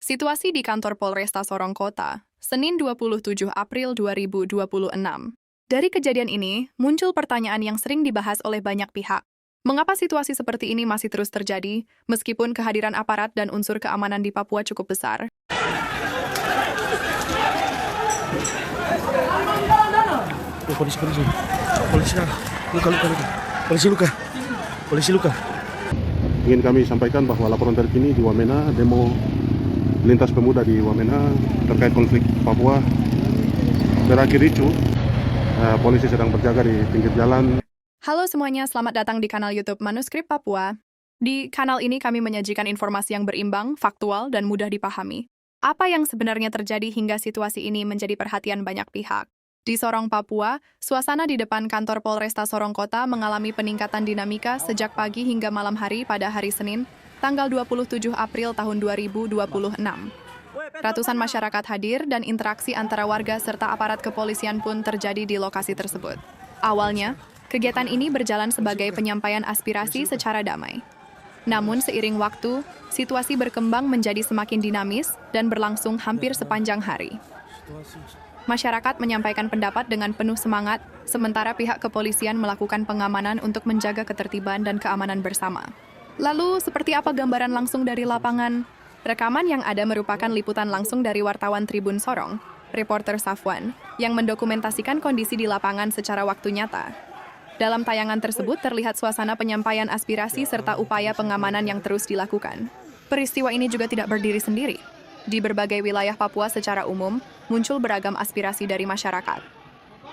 Situasi di kantor Polresta Sorong Kota, Senin 27 April 2026. Dari kejadian ini, muncul pertanyaan yang sering dibahas oleh banyak pihak. Mengapa situasi seperti ini masih terus terjadi, meskipun kehadiran aparat dan unsur keamanan di Papua cukup besar? Polisi luka. Ingin kami sampaikan bahwa laporan terkini di Wamena, demo lintas pemuda di Wamena terkait konflik Papua berakhir ricuh. Polisi sedang berjaga di pinggir jalan. Halo semuanya, selamat datang di kanal YouTube Manuskrip Papua. Di kanal ini kami menyajikan informasi yang berimbang, faktual, dan mudah dipahami. Apa yang sebenarnya terjadi hingga situasi ini menjadi perhatian banyak pihak. Di Sorong, Papua, suasana di depan kantor Polresta Sorong Kota mengalami peningkatan dinamika sejak pagi hingga malam hari pada hari Senin, tanggal 27 April tahun 2026. Ratusan masyarakat hadir dan interaksi antara warga serta aparat kepolisian pun terjadi di lokasi tersebut. Awalnya, kegiatan ini berjalan sebagai penyampaian aspirasi secara damai. Namun seiring waktu, situasi berkembang menjadi semakin dinamis dan berlangsung hampir sepanjang hari. Masyarakat menyampaikan pendapat dengan penuh semangat, sementara pihak kepolisian melakukan pengamanan untuk menjaga ketertiban dan keamanan bersama. Lalu, seperti apa gambaran langsung dari lapangan? Rekaman yang ada merupakan liputan langsung dari wartawan Tribun Sorong, reporter Safwan, yang mendokumentasikan kondisi di lapangan secara waktu nyata. Dalam tayangan tersebut terlihat suasana penyampaian aspirasi serta upaya pengamanan yang terus dilakukan. Peristiwa ini juga tidak berdiri sendiri. Di berbagai wilayah Papua secara umum, muncul beragam aspirasi dari masyarakat.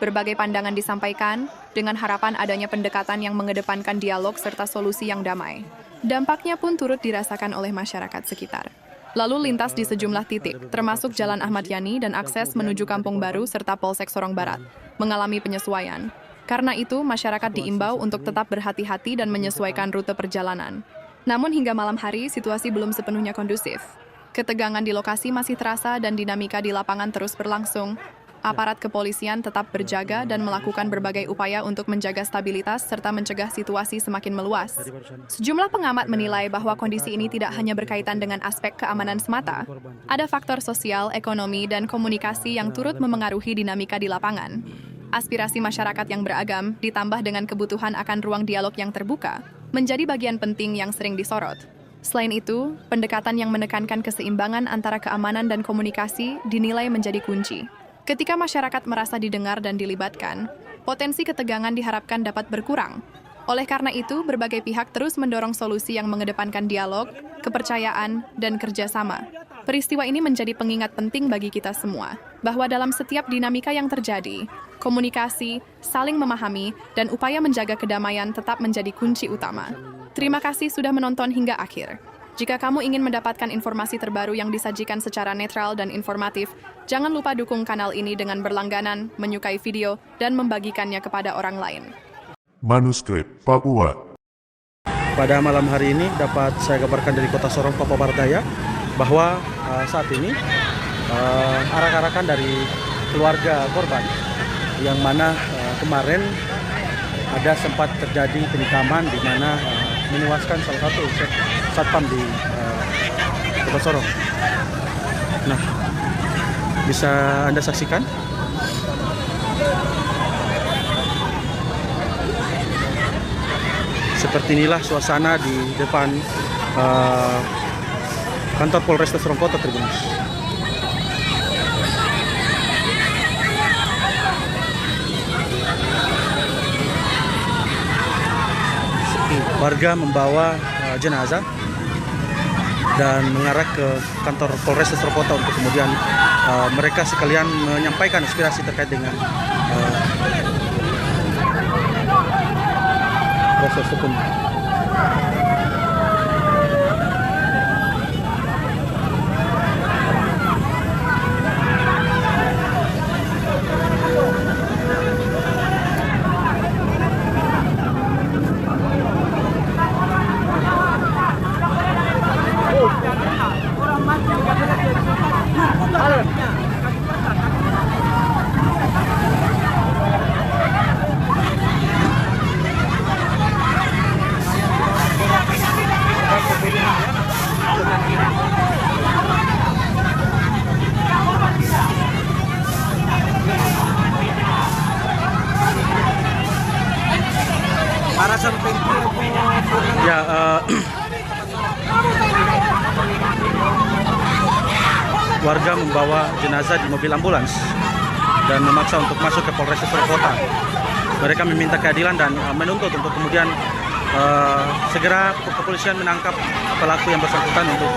Berbagai pandangan disampaikan, dengan harapan adanya pendekatan yang mengedepankan dialog serta solusi yang damai. Dampaknya pun turut dirasakan oleh masyarakat sekitar. Lalu lintas di sejumlah titik, termasuk Jalan Ahmad Yani dan akses menuju Kampung Baru serta Polsek Sorong Barat, mengalami penyesuaian. Karena itu, masyarakat diimbau untuk tetap berhati-hati dan menyesuaikan rute perjalanan. Namun hingga malam hari, situasi belum sepenuhnya kondusif. Ketegangan di lokasi masih terasa dan dinamika di lapangan terus berlangsung. Aparat kepolisian tetap berjaga dan melakukan berbagai upaya untuk menjaga stabilitas serta mencegah situasi semakin meluas. Sejumlah pengamat menilai bahwa kondisi ini tidak hanya berkaitan dengan aspek keamanan semata. Ada faktor sosial, ekonomi, dan komunikasi yang turut memengaruhi dinamika di lapangan. Aspirasi masyarakat yang beragam, ditambah dengan kebutuhan akan ruang dialog yang terbuka, menjadi bagian penting yang sering disorot. Selain itu, pendekatan yang menekankan keseimbangan antara keamanan dan komunikasi dinilai menjadi kunci. Ketika masyarakat merasa didengar dan dilibatkan, potensi ketegangan diharapkan dapat berkurang. Oleh karena itu, berbagai pihak terus mendorong solusi yang mengedepankan dialog, kepercayaan, dan kerjasama. Peristiwa ini menjadi pengingat penting bagi kita semua, bahwa dalam setiap dinamika yang terjadi, komunikasi, saling memahami, dan upaya menjaga kedamaian tetap menjadi kunci utama. Terima kasih sudah menonton hingga akhir. Jika kamu ingin mendapatkan informasi terbaru yang disajikan secara netral dan informatif, jangan lupa dukung kanal ini dengan berlangganan, menyukai video, dan membagikannya kepada orang lain. Manuskrip Papua. Pada malam hari ini dapat saya kabarkan dari Kota Sorong, Papua Barat Daya, bahwa saat ini arak-arakan dari keluarga korban yang mana kemarin ada sempat terjadi penikaman di mana menewaskan salah satu satpam di Kota Sorong. Nah, bisa Anda saksikan. Seperti inilah suasana di depan kantor Polresta Sorong Kota, Tribunus. Warga membawa jenazah dan mengarah ke kantor Polresta Sorong Kota untuk kemudian mereka sekalian menyampaikan aspirasi terkait dengan proses hukum. warga membawa jenazah di mobil ambulans dan memaksa untuk masuk ke Polres Sorong Kota. Mereka meminta keadilan dan menuntut untuk kemudian segera kepolisian menangkap pelaku yang bersangkutan untuk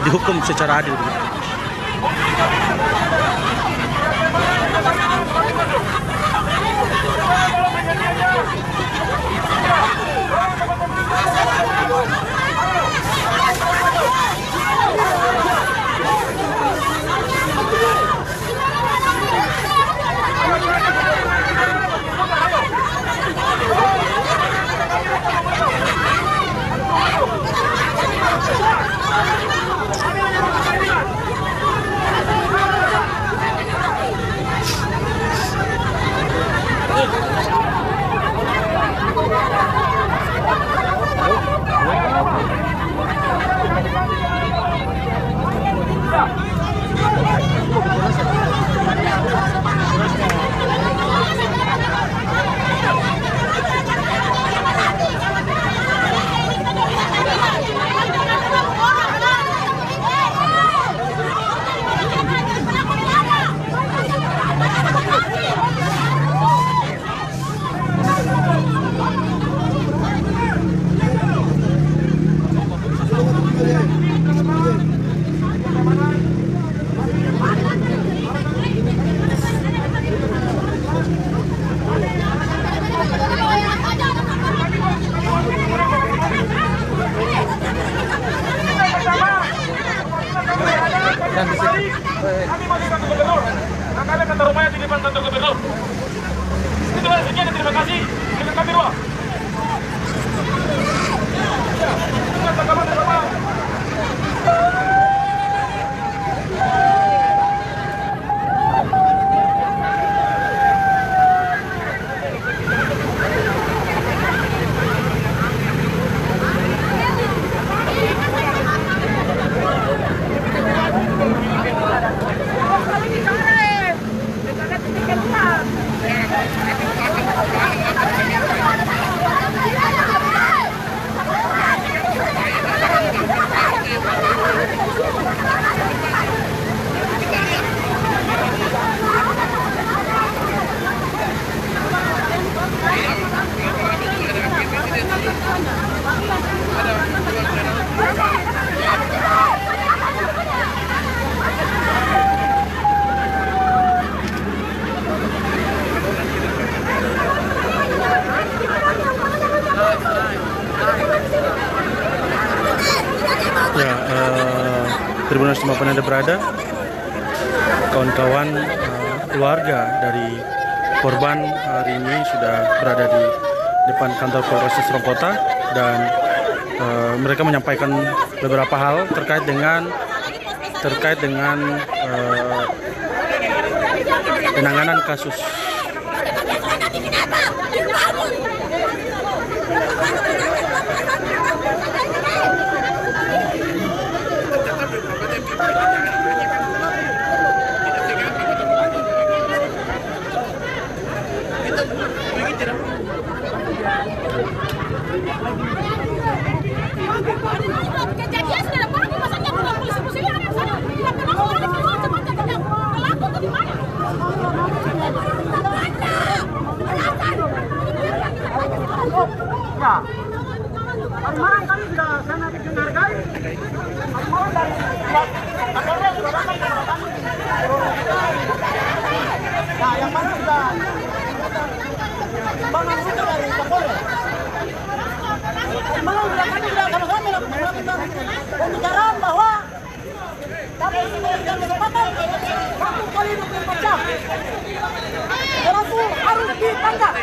dihukum secara adil. Kami masih kantor gubernur. Kami kantor rumahnya di depan kantor gubernur. Itu aja, sekian, terima kasih. Dengan kami doa. Ya, Tribuners dimanapun Anda berada, kawan-kawan keluarga dari korban hari ini sudah berada di depan kantor Polres Sorong Kota dan mereka menyampaikan beberapa hal terkait dengan penanganan kasus. Kejadian sudah ada orang, masanya bukan polisi yang ada di sana. Tidak pernah orang di luar cepat tidak pelaku itu di mana? Ya, kemarin kami sudah sangat menghargai. Kemarin dari kantornya sudah datang ke kami. Nah, yang mana sudah bangun juga dari Kapolres. Memang kami sudah sama-sama melakukan pembicaraan bahwa kami memberikan kesempatan 1 kali 24 jam. Pelaku harus ditangkap.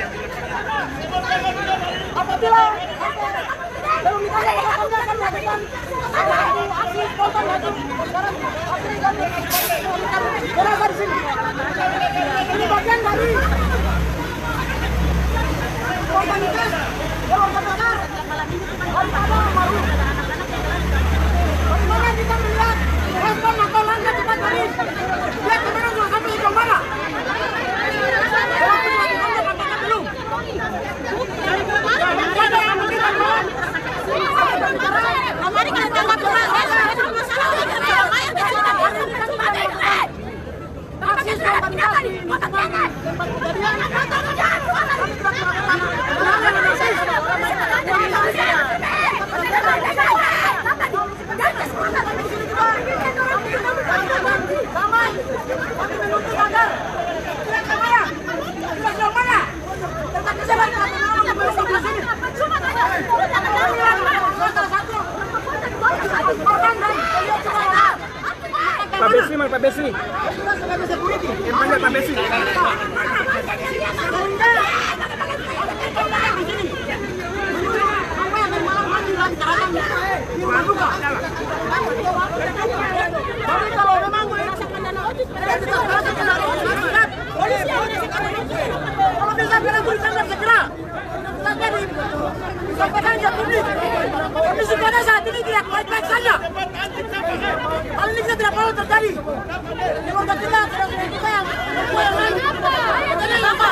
Apabila belum ditangkap, kami akan melakukan aksi spontan lagi. Sekarang jenazah di sini. Ini bagian dari spontanitas yang benar. Bagaimana kita melihat respon atau langkah cepat dari pihak kementerian sampai sejauh mana? Belum. Pak Besri mana Pak Besri? Yang panggil Pak Besri. Tapi kalau memang kalau bisa berikan segera disampaikan ke publik. Kondisi pada saat ini tidak baik-baik saja. Hal ini kita tidak perlu terjadi. Keluarga kita tidak kita yang lain. Jadi apa?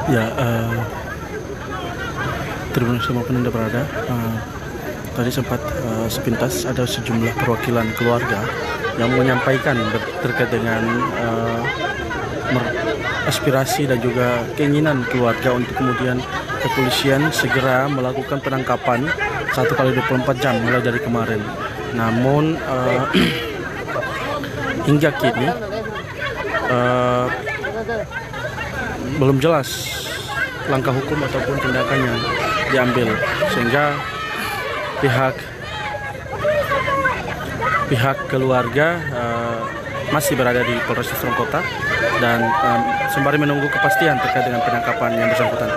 Ya, terima kasih semua penanda berada. Tadi sempat sepintas ada sejumlah perwakilan keluarga yang menyampaikan terkait dengan aspirasi dan juga keinginan keluarga untuk kemudian kepolisian segera melakukan penangkapan 1x24 jam mulai dari kemarin. Namun hingga kini belum jelas langkah hukum ataupun tindakan yang diambil, sehingga pihak keluarga masih berada di Polres Sorong Kota dan sembari menunggu kepastian terkait dengan penangkapan yang bersangkutan.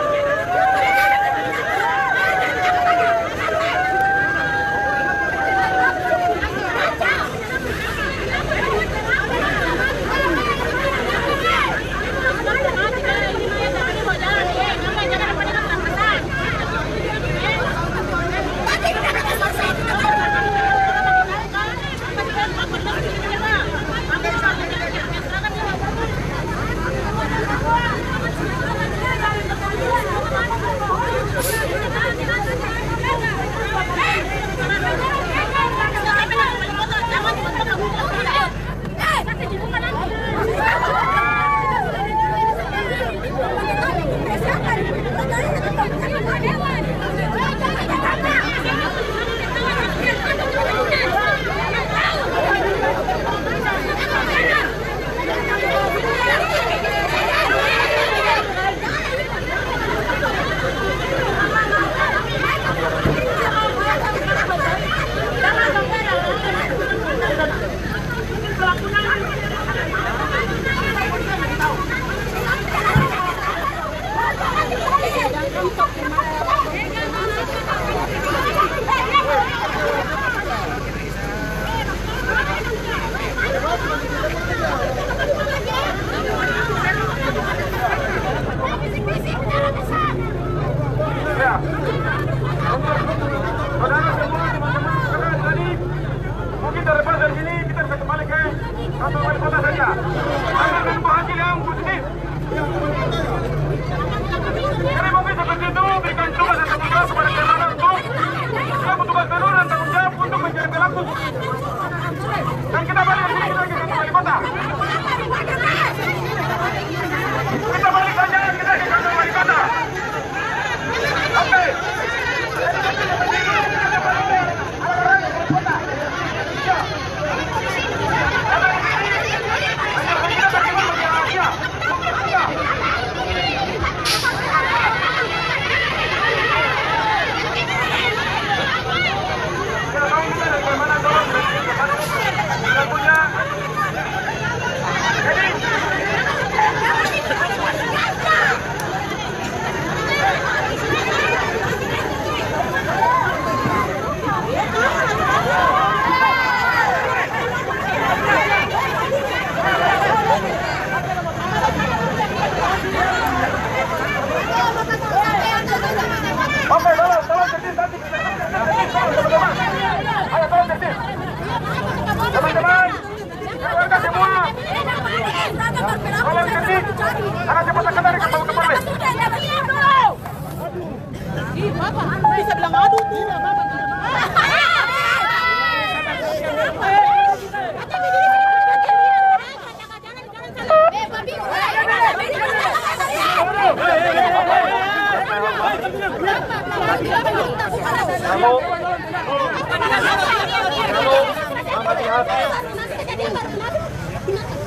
Kita balik saja, kita ke kantor wali kota. Oke. Ih, Bapak, bisa bilang aduh tuh.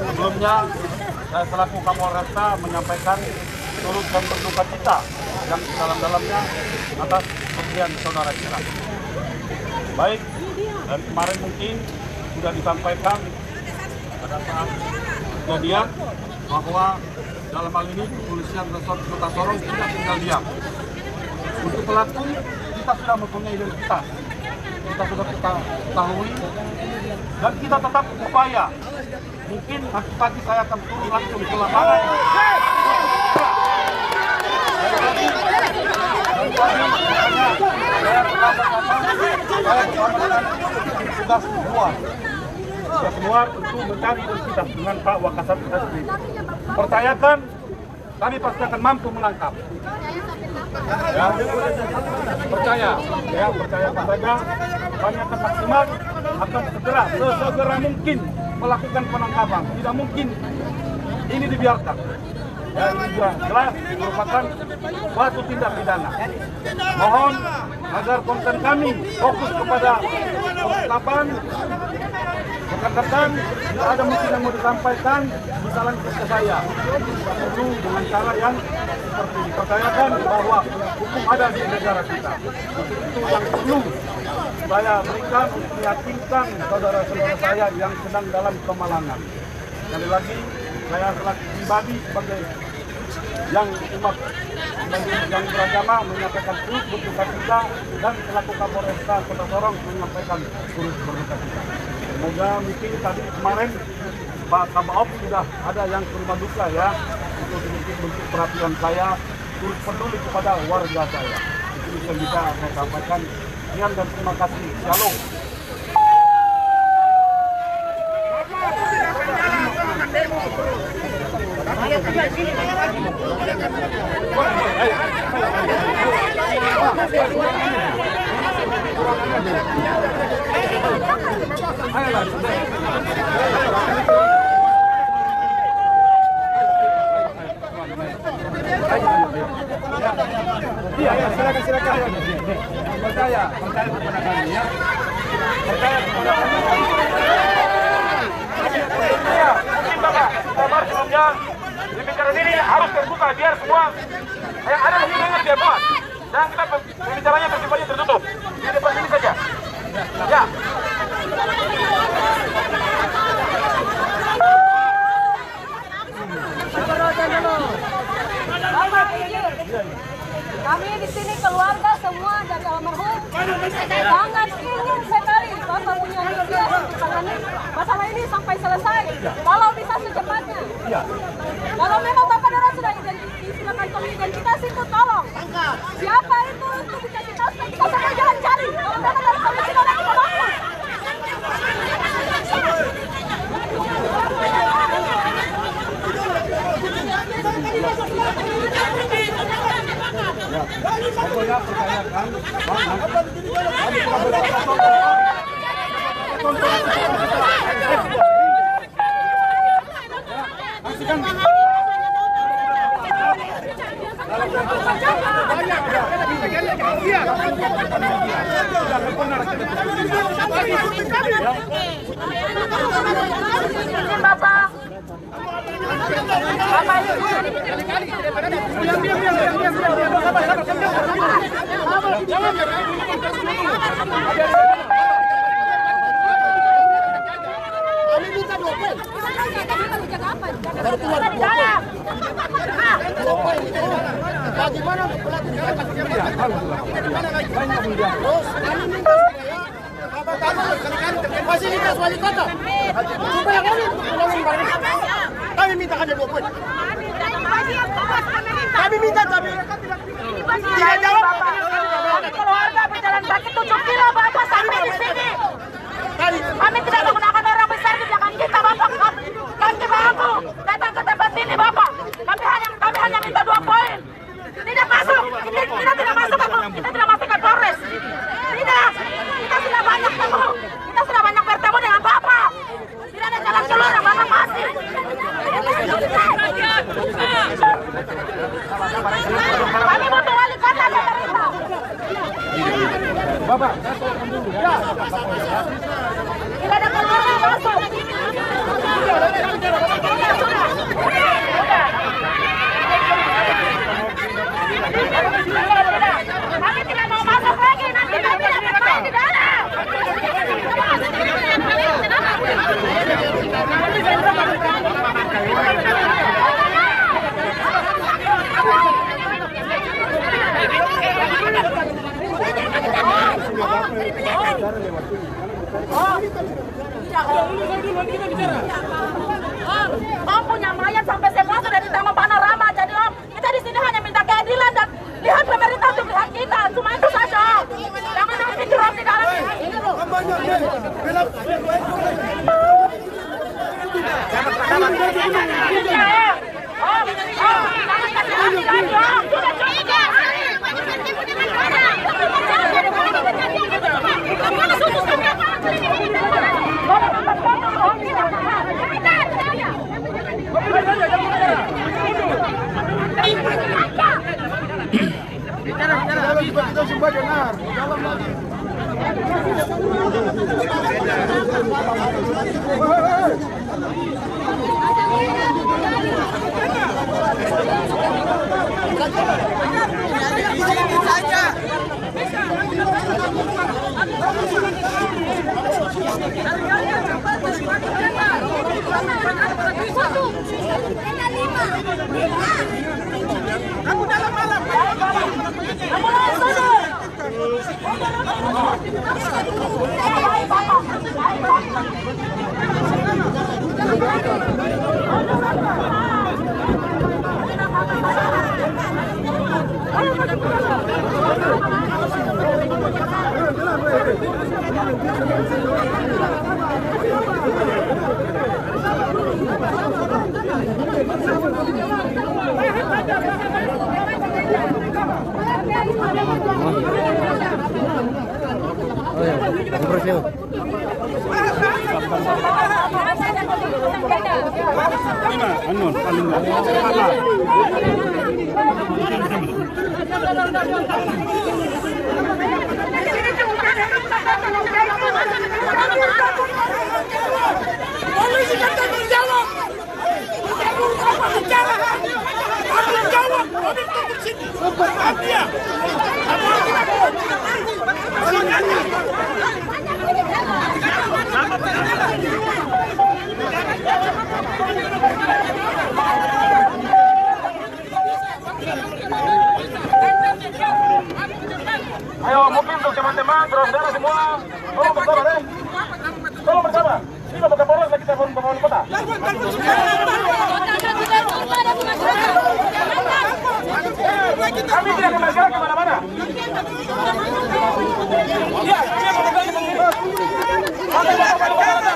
Sebelumnya, saya selaku Kapolresta menyampaikan turut dan berduka cita yang dalam-dalamnya atas kepergian saudara kita. Baik, dan kemarin mungkin sudah disampaikan pada saat kejadian bahwa dalam hal ini kepolisian Resort Kota Sorong tidak tinggal diam. Untuk pelaku kita sudah mempunyai identitas, kita sudah ketahui, dan kita tetap upaya. Mungkin nanti pagi saya akan turun langsung ke lapangan. Tugas keluar untuk mencari identitas dengan Pak Wakasat Reskrim. Percayakan, kami pasti akan mampu menangkap. Ya, percaya apa saja, kami akan maksimal, akan sesegera mungkin melakukan penangkapan. Tidak mungkin ini dibiarkan. Ya, ini juga jelas merupakan suatu tindak pidana. Mohon agar konten kami fokus kepada pengungkapan. Rekan-rekan, tidak ada mungkin yang mau disampaikan, bisa langsung ke saya. Itu dengan cara yang seperti dipercayakan bahwa hukum ada di negara kita. Itu yang perlu saya berikan untuk meyakinkan saudara-saudara saya yang sedang dalam kemalangan. Sekali lagi, saya selaku pribadi sebagai yang umat yang beragama menyampaikan turut berduka cita, dan selaku Kapolresta Kota Sorong menyampaikan turut berduka cita. Semoga mungkin tadi kemarin Pak Kabaop sudah ada yang ke rumah duka ya, untuk sedikit bentuk perhatian saya, turut peduli kepada warga saya. Itu bisa saya sampaikan. Sekian dan terima kasih. Shalom. Iya, silakan. Percaya kepada kami ya. Percaya kepada kami. Ya, mungkin Bapak, sabar sebelumnya. Pembicaraan ini harus terbuka biar semua yang ada di sini dengar dia buat. Dan kita pembicaranya bersifat tertutup. Di depan sini saja. Ya. Kami di sini keluarga semua dari almarhum sangat ingin sekali Bapak punya media untuk tangani masalah ini sampai selesai. Kalau bisa secepatnya. Kalau memang Bapak Dora sudah silakan kami identifikasi itu tolong. Siapa itu untuk identitas kita sama jangan cari. Kalau memang dari polisi kita mampu. Pokoknya percayakan, Bagaimana fasilitas wali kota supaya kami minta ada 20. Kami minta tapi tidak jawab. Keluarga berjalan kaki 7 kilo Bapak sampai di sini. Kami tidak menggunakan orang besar di belakang kita Bapak. Kami mampu datang ke tempat ini Bapak. Kami hanya minta 2 poin. Tidak masuk. Kita tidak masuk Bapak, saya tolong dulu ya. Tidak ada keluarga masuk. Kami tidak mau masuk lagi, nanti kami tidak bermain di dalam. Om punya mayat sampai sebelah dari Taman Panorama. Jadi Om, kita di sini hanya minta keadilan dan lihat pemerintah untuk lihat kita. Cuma itu saja. Jangan ada pikir Om di dalam. Kita semua dengar. Dalam lagi. Kamu dalam malam. Polisi kan tanggung jawab. Tanggung jawab. Polisi tunggu sini. Dia. Ayo mungkin untuk teman-teman, saudara semua, tolong bersabar deh. Tolong bersabar. Ini Bapak Kapolres lagi telepon Bapak Wali Kota. Kami tidak akan bergerak kemana-mana. Iya, kami akan bergerak ke pengurus. Sampai Bapak Wali Kota.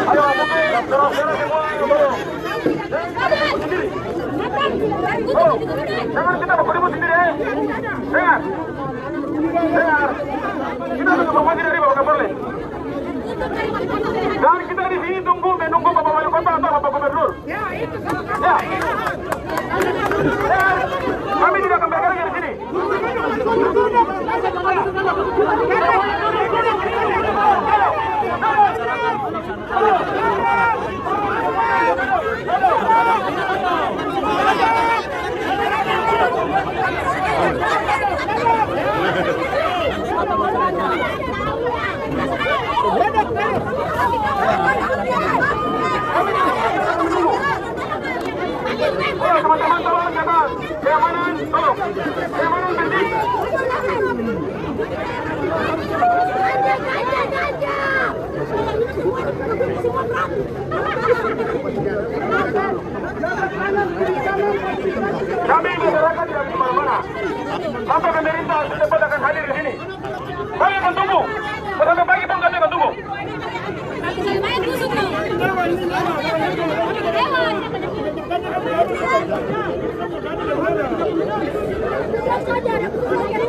Ayo, saudara semua, dorong. Jangan kita berkumpul sendiri, Dengar. Kita tunggu informasi dari Bapak Kapolres. Dan kita di sini menunggu Bapak Wali Kota atau Bapak Gubernur. Ya. Kami tidak akan bergerak dari sini. Teman-teman tolong jaga keamanan, tolong keamanan penting. Kami masyarakat tidak di mana-mana. Sampai pemerintah cepat akan hadir di sini. Kami akan tunggu. Sampai pagi pun kami akan tunggu. Saja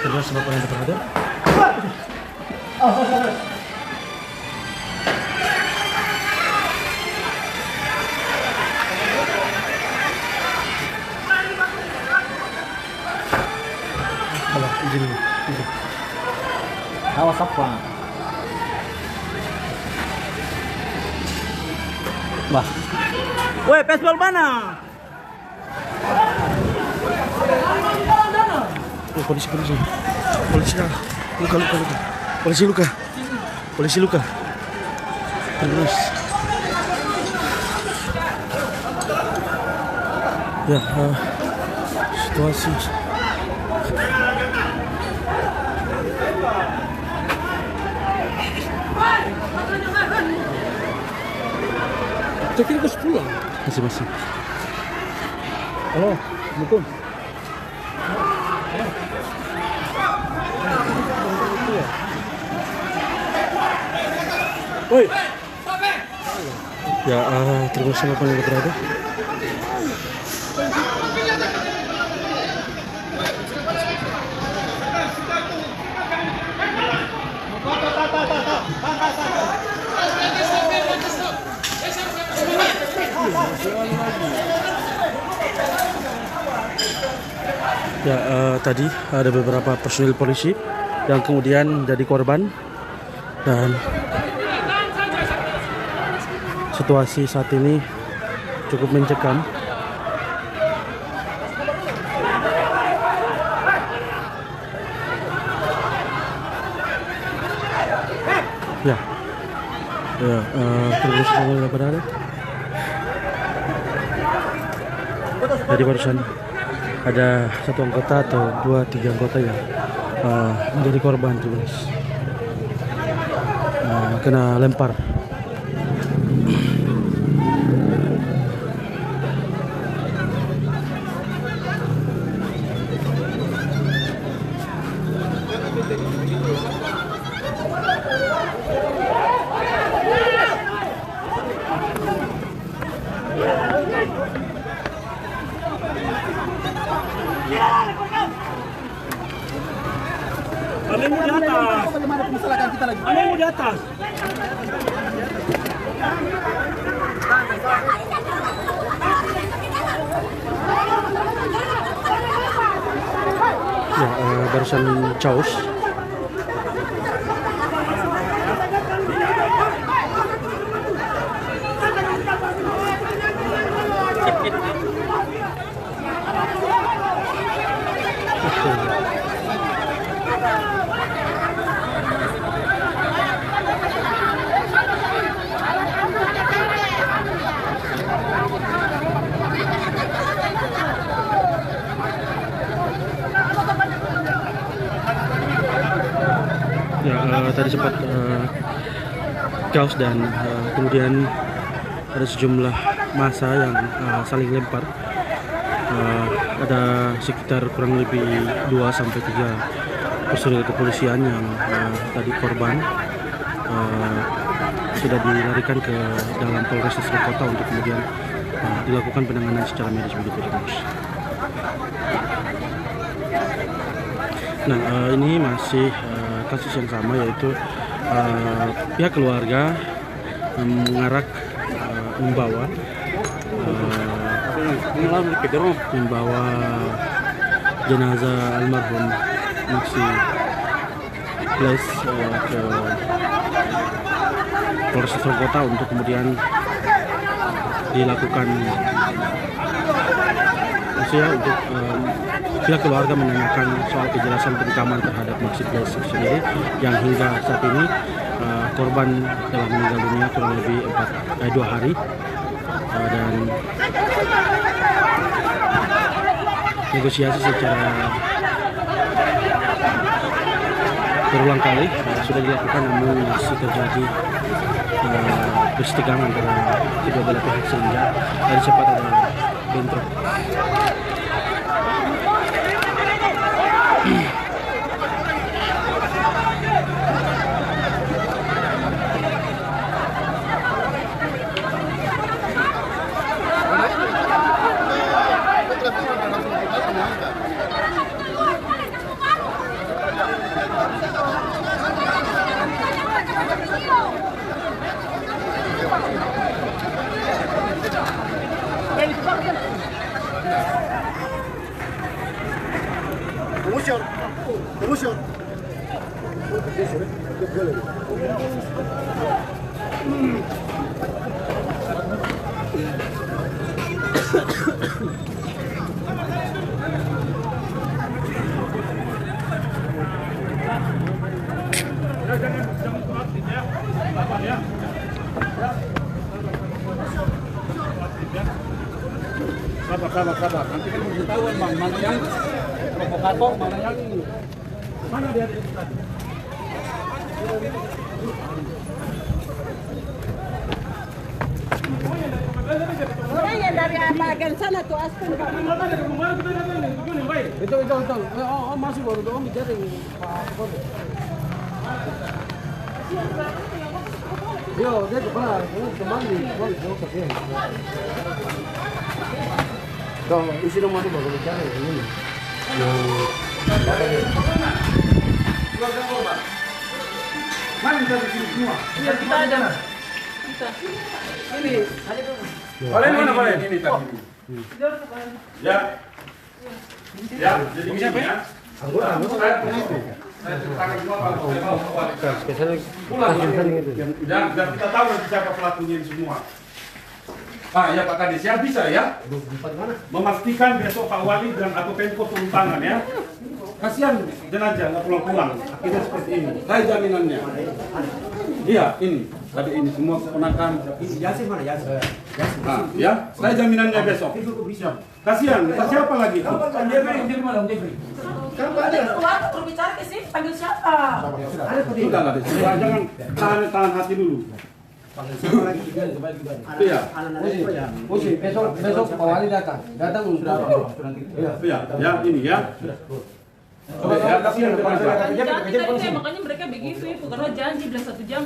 Terus sebab yang terhadap izin. Awas apa? Wah. Woi, pesbol mana? Polisi. Polisi luka. Terus. Ya, situasi. Kira-kira ke 10 masih. Halo, Assalamualaikum. Woi. Ya, terima kasih apa yang berada. Ya, tadi ada beberapa personil polisi yang kemudian jadi korban dan situasi saat ini cukup mencekam. Ya, terus mulai berada. Jadi barusan ada satu anggota atau 2-3 anggota yang menjadi korban terus kena lempar. Anehmu di atas. Ya, barusan chaos. Ya, tadi sempat chaos dan kemudian ada sejumlah massa yang saling lempar. Ada sekitar kurang lebih 2-3 personil kepolisian yang tadi korban sudah dilarikan ke dalam Polres Kota untuk kemudian dilakukan penanganan secara medis begitu, terus. Nah, ini masih kasus yang sama, yaitu pihak keluarga mengarak membawa jenazah almarhum Muksi Place ke Polres Sorong Kota untuk kemudian dilakukan maksudnya untuk pihak keluarga menanyakan soal kejelasan penikaman terhadap Marketplace sendiri yang hingga saat ini korban telah meninggal dunia kurang lebih 2 hari dan negosiasi secara berulang kali sudah dilakukan, namun masih terjadi bersetegangan antara kedua belah pihak sehingga tadi sempat ada bentrok. Promotion. Sabar. Nanti kan mau tahu mana yang provokator, mana yang ini. Mana dia tadi? Orang yang dari bagian sana tuh Aspen. Betul. Oh, masuk baru dong bicara Pak Kode. Yo, dia kembali. Kalau isi rumah itu baru bicara ini. Mana kita di sini semua? Iya, kita aja. Ini. Kalian mana kalian ini tadi? Ya. Ya, jadi siapa ya? Dan kita tahu nanti siapa pelakunya ini semua. Ya Pak Kades, ya bisa ya memastikan besok Pak Wali dan atau Pemko turun tangan ya. Kasihan jenazah nggak pulang-pulang, akhirnya seperti ini. Saya jaminannya. Iya, ini tadi ini semua keponakan. Yasin mana Yasin? Ya, saya jaminannya besok. Kasihan, siapa lagi? Jeffrey mana Jeffrey? Kan ada berbicara ke sini, panggil siapa? Sudah lah, jangan tahan hati dulu. Iya. Besok Pak Wali datang untuk Iya, ya ini ya. Ya, kasihan Makanya mereka begitu ya, karena janji bilang 1 jam.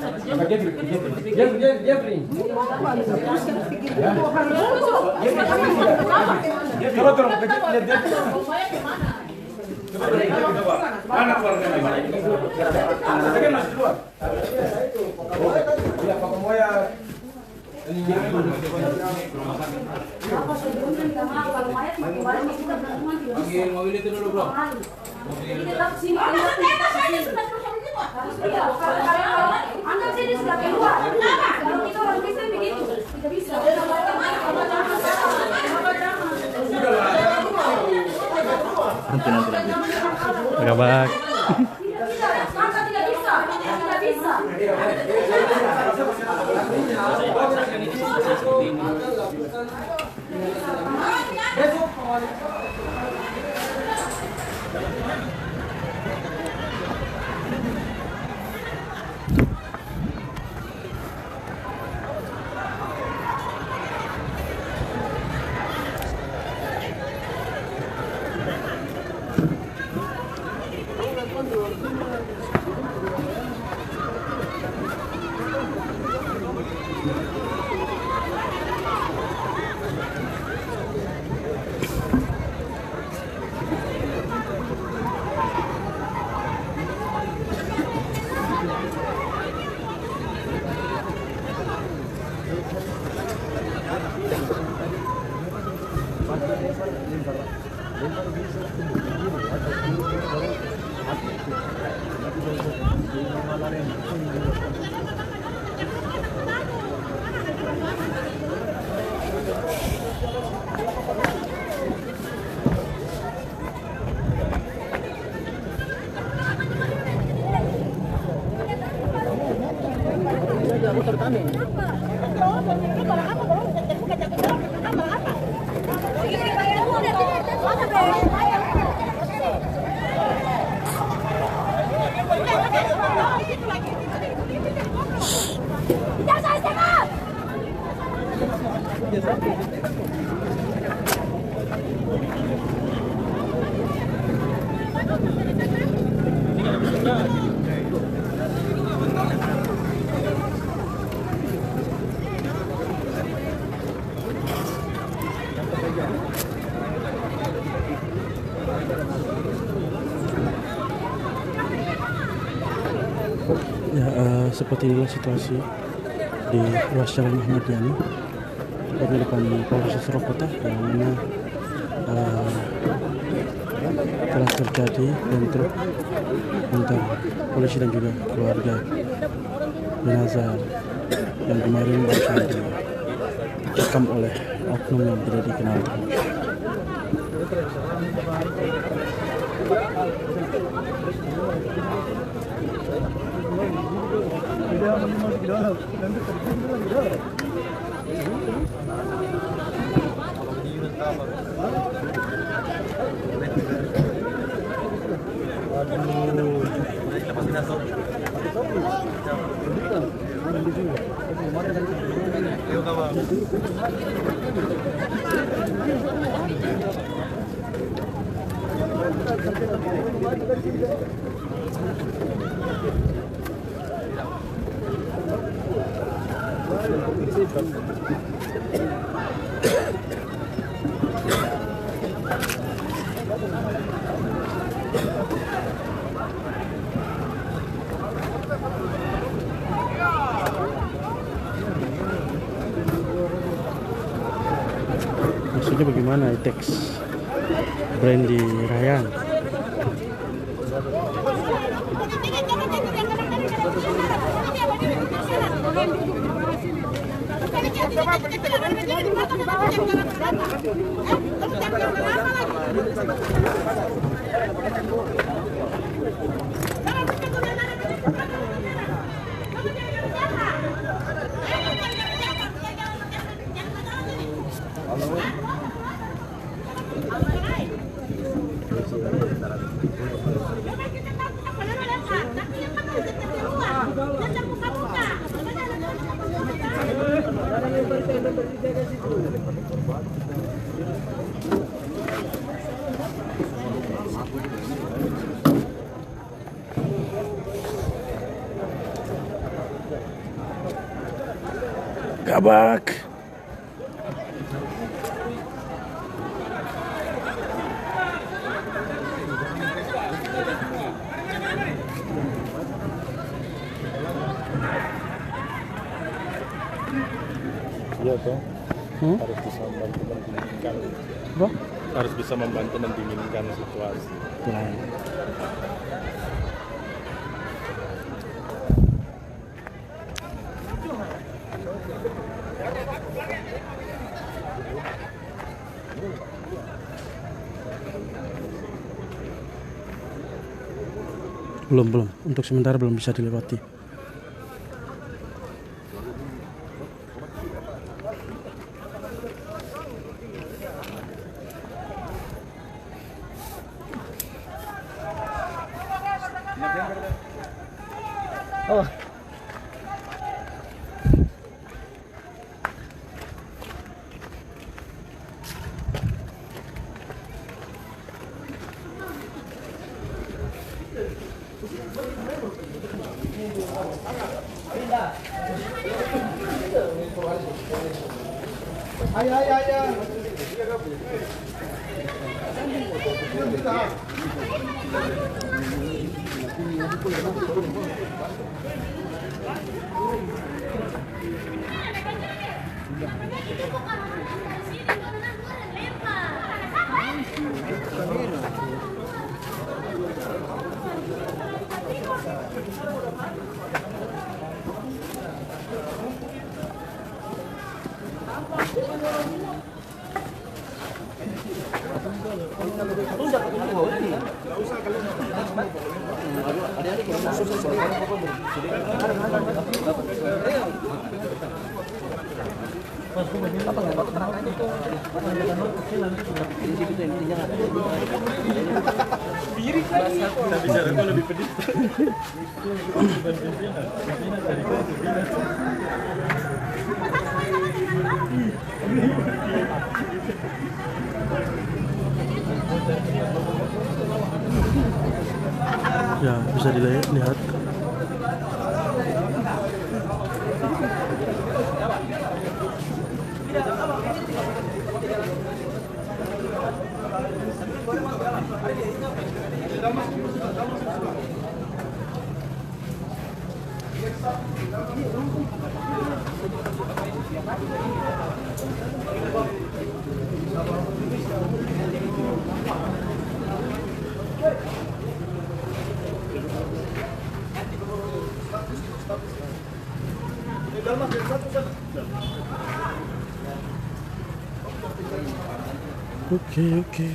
Mana keluarganya? Saya masih keluar. mobil itu dulu bro. Anggap sini sudah keluar. Kalau kita orang Kristen begitu, tidak bisa. Agak baik. Tidak bisa. Ya, seperti inilah situasi di ruas Jalan Ahmad Yani di depan Polres Surakarta yang mana telah terjadi bentrok antara polisi dan juga keluarga jenazah yang kemarin baru saja dicekam oleh oknum yang tidak dikenal. Maksudnya bagaimana teks Brandy Ryan? Gabak. Iya toh, harus bisa membantu mendinginkan. Apa? Harus bisa membantu mendinginkan situasi. Lain. Belum. Untuk sementara belum bisa dilewati. Oh. Ya, bisa dilihat. Oke.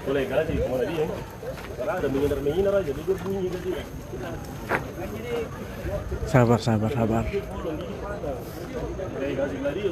Boleh kasih kemana dia? Karena ada menghindar aja, dia bunyi tadi. Sabar. Boleh kasih lagi.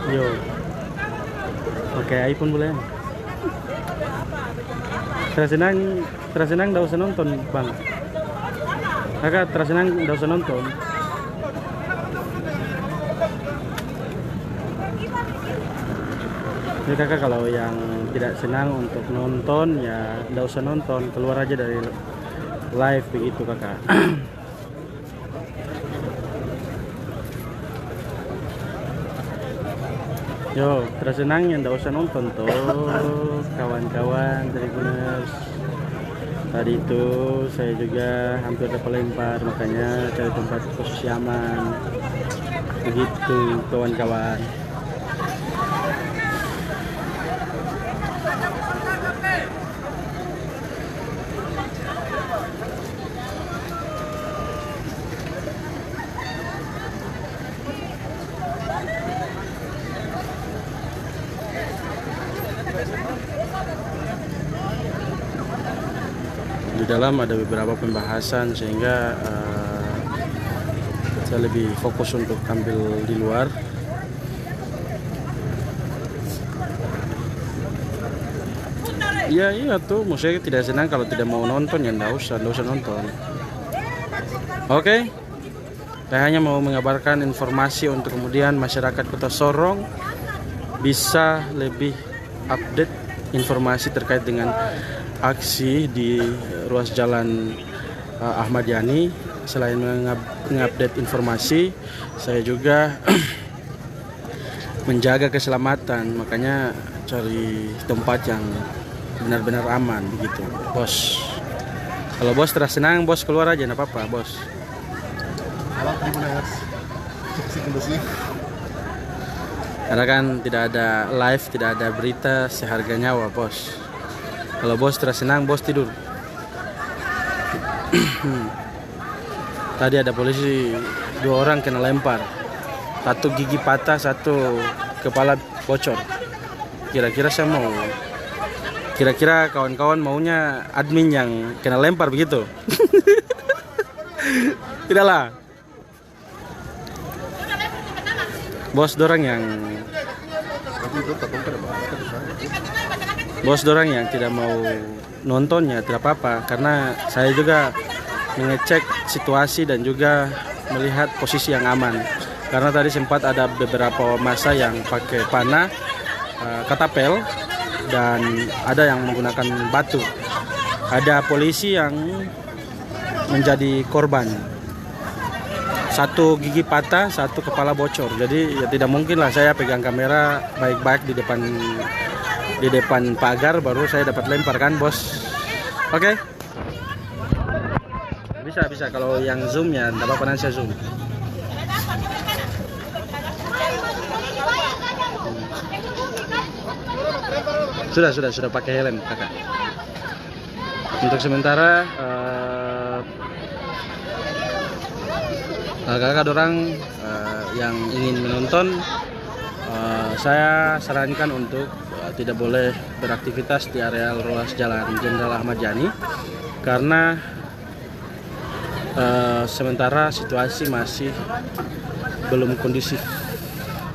Yo. Oke, iPhone boleh. Tersenang nggak usah nonton, Bang. Kakak tersenang nggak usah nonton. Jadi kakak kalau yang tidak senang untuk nonton ya nggak usah nonton, keluar aja dari live begitu kakak. Yo, tersenang yang nggak usah nonton tuh kawan-kawan Tribuners. Tadi itu saya juga hampir dapat lempar, makanya cari tempat posisi aman. Begitu kawan-kawan. Di dalam ada beberapa pembahasan sehingga saya lebih fokus untuk ambil di luar. Iya tuh, maksudnya tidak senang kalau tidak mau nonton ya nggak usah nonton. Oke. Saya hanya mau mengabarkan informasi untuk kemudian masyarakat Kota Sorong bisa lebih update informasi terkait dengan aksi di ruas jalan Ahmad Yani. Selain mengupdate informasi, saya juga menjaga keselamatan, makanya cari tempat yang benar-benar aman begitu, bos. Kalau bos terasa senang, bos keluar aja, nggak apa-apa, bos. Karena kan tidak ada live, tidak ada berita seharga nyawa, bos. Kalau bos terasa senang, bos tidur. Tadi ada polisi 2 orang kena lempar, 1 gigi patah, 1 kepala bocor. Kira-kira saya mau Kira-kira kawan-kawan maunya admin yang kena lempar begitu? Tidaklah. Bos dorang yang tidak mau nontonnya tidak apa-apa, karena saya juga mengecek situasi dan juga melihat posisi yang aman. Karena tadi sempat ada beberapa massa yang pakai panah, katapel, dan ada yang menggunakan batu. Ada polisi yang menjadi korban. Satu gigi patah, satu kepala bocor. Jadi ya tidak mungkin lah saya pegang kamera baik-baik di depan pagar baru saya dapat lempar kan, bos. Oke? Bisa kalau yang zoom ya tidak apa-apa, nanti saya zoom. Sudah pakai helm kakak. Untuk sementara kakak dorang yang ingin menonton, saya sarankan untuk tidak boleh beraktivitas di area ruas Jalan Jenderal Ahmad Yani, karena sementara situasi masih belum kondusif.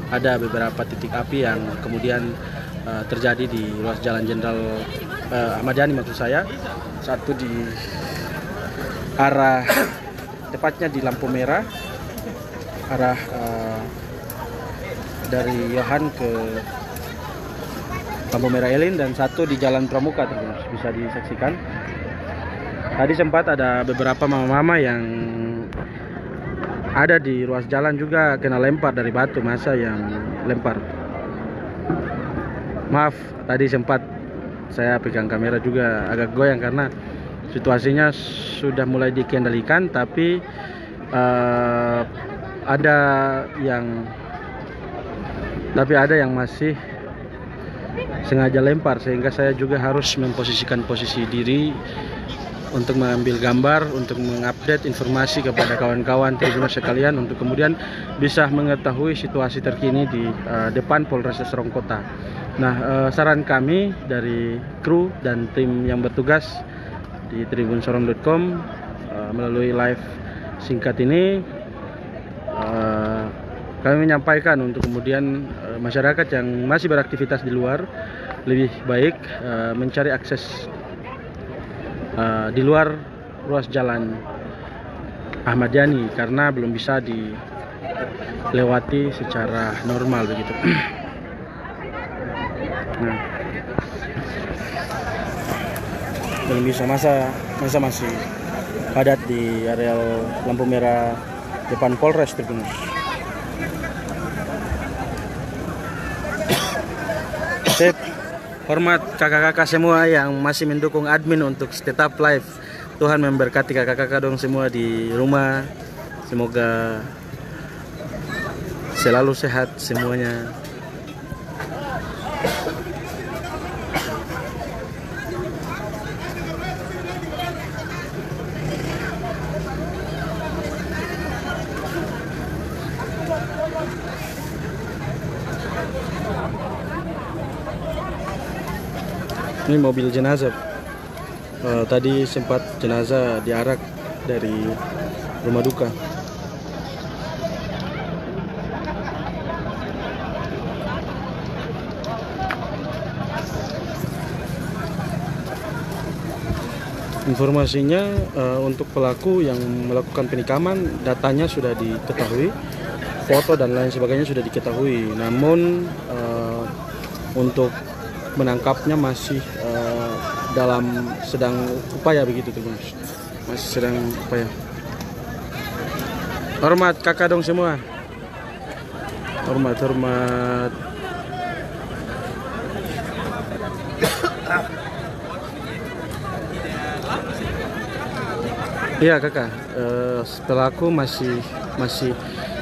Ada beberapa titik api yang kemudian terjadi di ruas Jalan Jenderal Ahmad Yani maksud saya. Satu di arah tepatnya di lampu merah, arah dari Yohan ke lampu merah Elin, dan satu di Jalan Pramuka terus bisa disaksikan. Tadi sempat ada beberapa mama-mama yang ada di ruas jalan juga kena lempar dari batu, massa yang lempar. Maaf, tadi sempat saya pegang kamera juga agak goyang karena situasinya sudah mulai dikendalikan, tapi ada yang masih sengaja lempar, sehingga saya juga harus memposisikan posisi diri untuk mengambil gambar, untuk mengupdate informasi kepada kawan-kawan Tribuners sekalian, untuk kemudian bisa mengetahui situasi terkini di depan Polres Sorong Kota. Nah, saran kami dari kru dan tim yang bertugas di tribunsorong.com melalui live singkat ini, kami menyampaikan untuk kemudian masyarakat yang masih beraktivitas di luar lebih baik mencari akses di luar ruas jalan Ahmad Yani, karena belum bisa dilewati secara normal begitu. Nah, belum bisa, masa masih padat di areal lampu merah depan Polres Tribuners. Sip. Hormat kakak-kakak semua yang masih mendukung admin untuk tetap live. Tuhan memberkati kakak-kakak dong semua di rumah. Semoga selalu sehat semuanya. Ini mobil jenazah. Tadi sempat jenazah diarak dari rumah duka. Informasinya untuk pelaku yang melakukan penikaman, datanya sudah diketahui, foto dan lain sebagainya sudah diketahui. Namun untuk menangkapnya masih sedang upaya begitu tuh, Mas. Masih sedang upaya. Hormat kakak dong semua. Hormat. Iya kakak, pelaku masih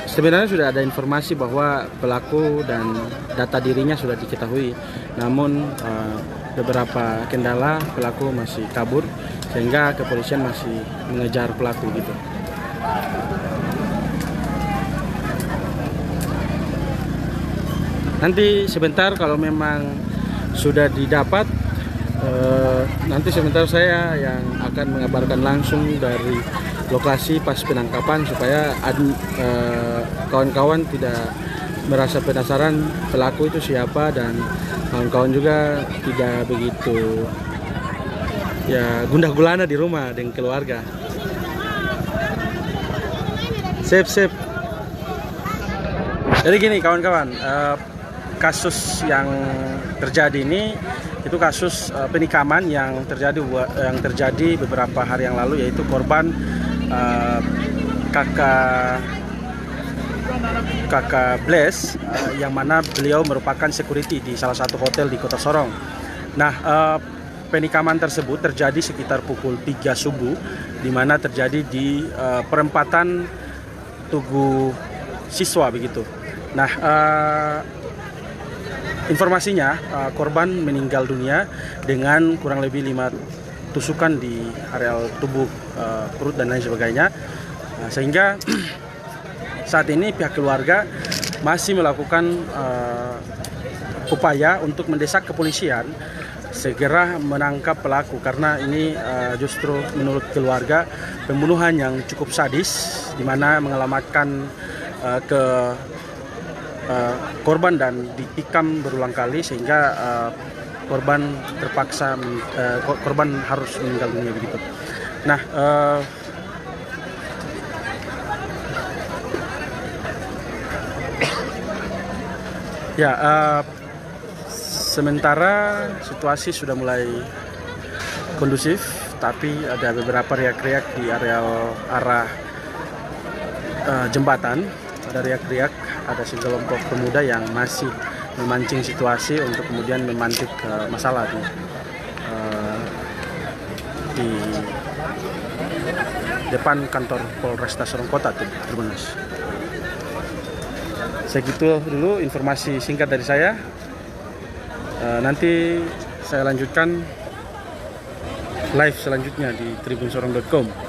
sebenarnya sudah ada informasi bahwa pelaku dan data dirinya sudah diketahui, namun beberapa kendala pelaku masih kabur, sehingga kepolisian masih mengejar pelaku gitu. Nanti sebentar kalau memang sudah didapat Nanti sebentar saya yang akan mengabarkan langsung dari lokasi pas penangkapan supaya kawan-kawan tidak merasa penasaran pelaku itu siapa, dan kawan-kawan juga tidak begitu ya gundah gulana di rumah dengan keluarga. Sip. Jadi gini kawan-kawan, kasus yang terjadi ini itu kasus penikaman yang terjadi beberapa hari yang lalu, yaitu korban kakak Bless, yang mana beliau merupakan security di salah satu hotel di Kota Sorong. Nah, penikaman tersebut terjadi sekitar pukul 3 subuh, di mana terjadi di perempatan Tugu Siswa begitu. Nah, informasinya korban meninggal dunia dengan kurang lebih 5 tusukan di areal tubuh, perut dan lain sebagainya. Sehingga saat ini pihak keluarga masih melakukan upaya untuk mendesak kepolisian segera menangkap pelaku, karena ini justru menurut keluarga pembunuhan yang cukup sadis, di mana mengelamatkan ke korban dan ditikam berulang kali, sehingga korban terpaksa korban harus meninggal dunia begitu. Nah, sementara situasi sudah mulai kondusif, tapi ada beberapa riak-riak di arah jembatan. Ada riak-riak, ada sekelompok pemuda yang masih memancing situasi untuk kemudian memantik masalah di depan kantor Polresta Sorong Kota Tribuners. Segitu dulu informasi singkat dari saya. Nanti saya lanjutkan live selanjutnya di tribunsorong.com.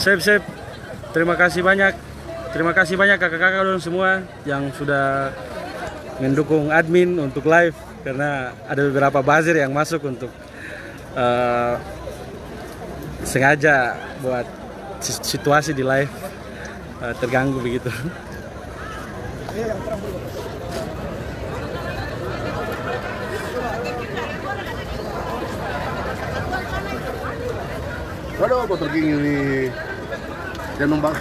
Sip. Terima kasih banyak kakak-kakak dan semua yang sudah mendukung admin untuk live, karena ada beberapa buzzer yang masuk untuk sengaja buat situasi di live terganggu begitu. Waduh, kotor gini nih. Dan numbang.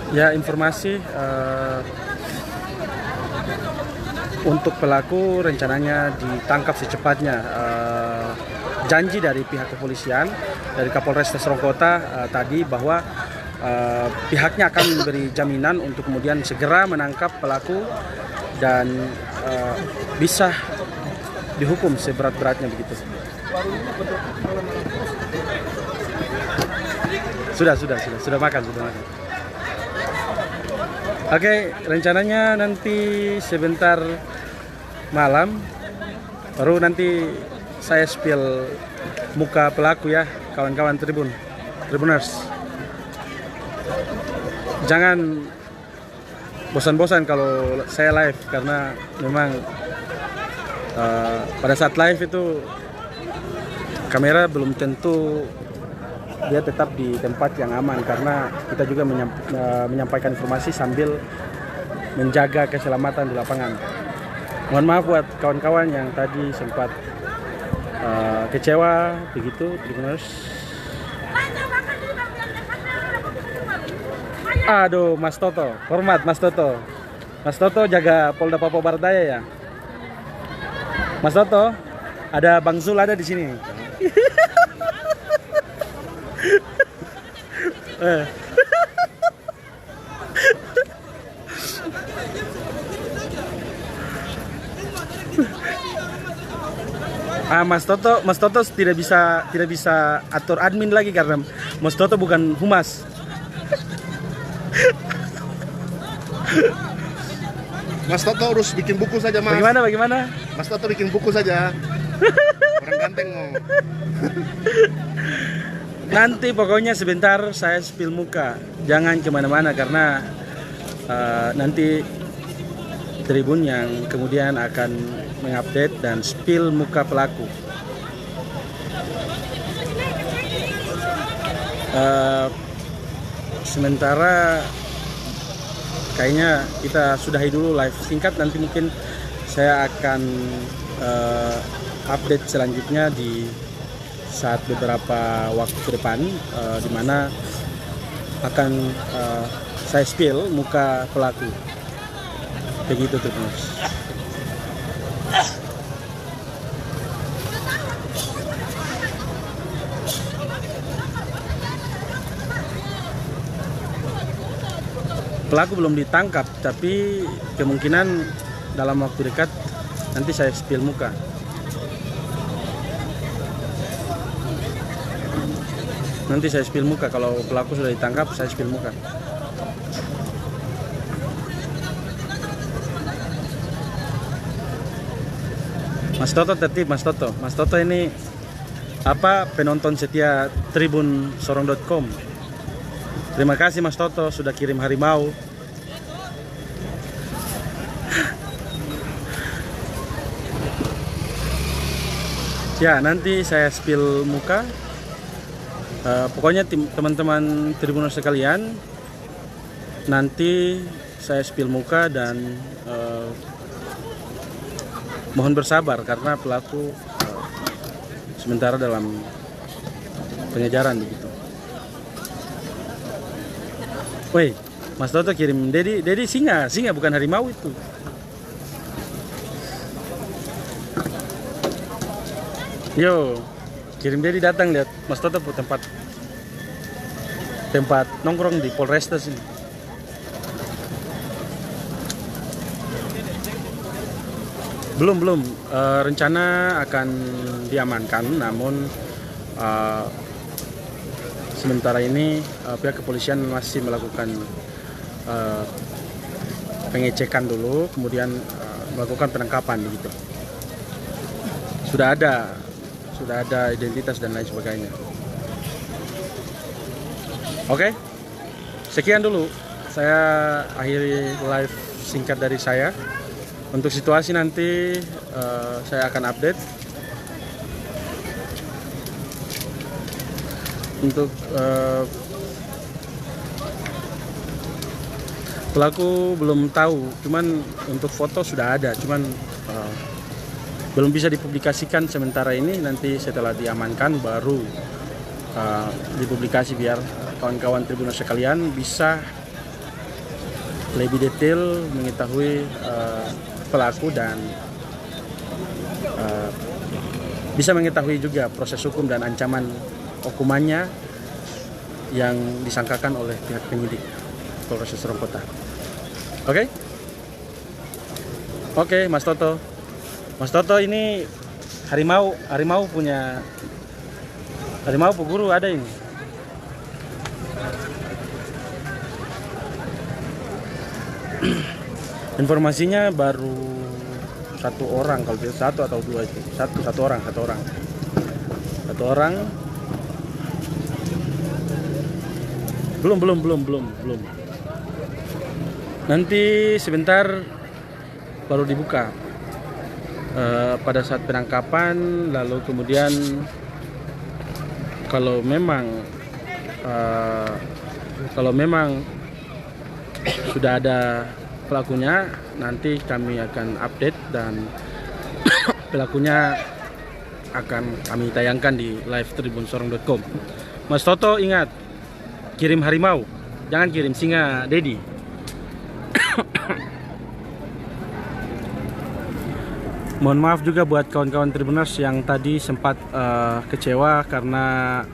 Ya, informasi untuk pelaku rencananya ditangkap secepatnya. Janji dari pihak kepolisian, dari Kapolres Sorong Kota tadi bahwa pihaknya akan memberi jaminan untuk kemudian segera menangkap pelaku dan bisa dihukum seberat-beratnya begitu. Sudah makan. Oke, rencananya nanti sebentar malam baru nanti saya spill muka pelaku ya, kawan-kawan Tribuners. Jangan bosan-bosan kalau saya live, karena memang pada saat live itu kamera belum tentu dia tetap di tempat yang aman, karena kita juga menyampaikan informasi sambil menjaga keselamatan di lapangan. Mohon maaf buat kawan-kawan yang tadi sempat kecewa begitu, Tribuners. Aduh, Mas Toto, hormat Mas Toto. Mas Toto jaga Polda Papua Barat Daya ya. Mas Toto, ada Bang Zul ada di sini. Mas Toto tidak bisa atur admin lagi karena Mas Toto bukan humas. Mas Toto harus bikin buku saja, Mas. Bagaimana? Mas Toto bikin buku saja. Orang ganteng mau. Nanti pokoknya sebentar saya spill muka, jangan kemana-mana karena nanti Tribun yang kemudian akan mengupdate dan spill muka pelaku. Sementara kayaknya kita sudahi dulu live singkat, nanti mungkin saya akan update selanjutnya di saat beberapa waktu ke depan, di mana akan saya spill muka pelaku. Begitu tuh Mas. Pelaku belum ditangkap, tapi kemungkinan dalam waktu dekat nanti saya spill muka. Nanti saya spill muka, kalau pelaku sudah ditangkap saya spill muka. Mas Toto tertib, Mas Toto. Mas Toto ini apa, penonton setia Tribun Sorong.com. Terima kasih Mas Toto sudah kirim harimau. Ya, nanti saya spill muka. Pokoknya teman-teman Tribuners sekalian, nanti saya spill muka dan mohon bersabar karena pelaku sementara dalam pengejaran begitu. Woi, Mas Toto kirim Dedi singa bukan harimau itu. Yo, kirim Dedi datang lihat Mas Toto tempat nongkrong di Polresta sini. Belum rencana akan diamankan, namun sementara ini pihak kepolisian masih melakukan pengecekan dulu, kemudian melakukan penangkapan begitu. Sudah ada identitas dan lain sebagainya. Oke, sekian dulu. Saya akhiri live singkat dari saya. Untuk situasi nanti saya akan update. Untuk pelaku belum tahu, cuman untuk foto sudah ada, cuman belum bisa dipublikasikan sementara ini. Nanti setelah diamankan baru dipublikasi biar kawan-kawan Tribuners sekalian bisa lebih detail mengetahui pelaku dan bisa mengetahui juga proses hukum dan ancaman hukumannya yang disangkakan oleh pihak penyidik Polres Sorong Kota. Oke, Mas Toto. Mas Toto ini harimau punya harimau peguru ada ini. Informasinya baru satu orang, kalau tidak satu atau dua itu. Satu orang. Belum. Nanti sebentar baru dibuka pada saat penangkapan, lalu kemudian kalau memang sudah ada pelakunya, nanti kami akan update dan pelakunya akan kami tayangkan di live tribunsorong.com. Mas Toto ingat, kirim harimau, jangan kirim singa Dedi. Mohon maaf juga buat kawan-kawan Tribuners yang tadi sempat kecewa karena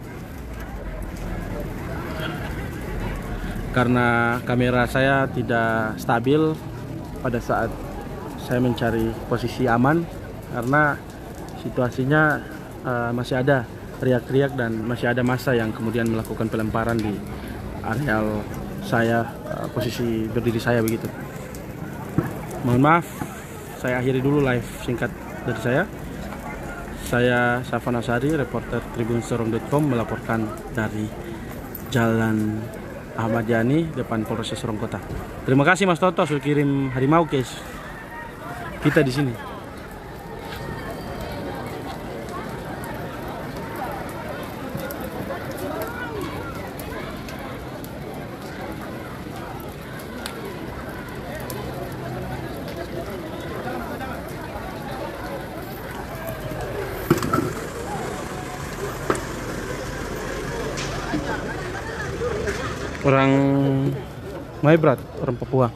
kamera saya tidak stabil pada saat saya mencari posisi aman, karena situasinya masih ada teriak-teriak dan masih ada massa yang kemudian melakukan pelemparan di areal saya, posisi berdiri saya begitu. Mohon maaf, saya akhiri dulu live singkat dari saya. Saya Safan Asari, reporter tribunsorong.com melaporkan dari Jalan Ahmad Yani depan Polres Sorong Kota. Terima kasih Mas Toto sudah kirim harimau guys. Kita di sini. Orang Maibrat, orang Papua.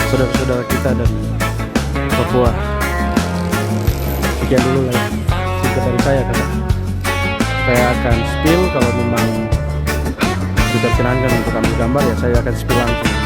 Saudara-saudara kita dari Papua. Sekian dulu lah singkat dari saya kakak. Saya akan spill kalau memang diperkenankan untuk ambil gambar ya saya akan spill langsung.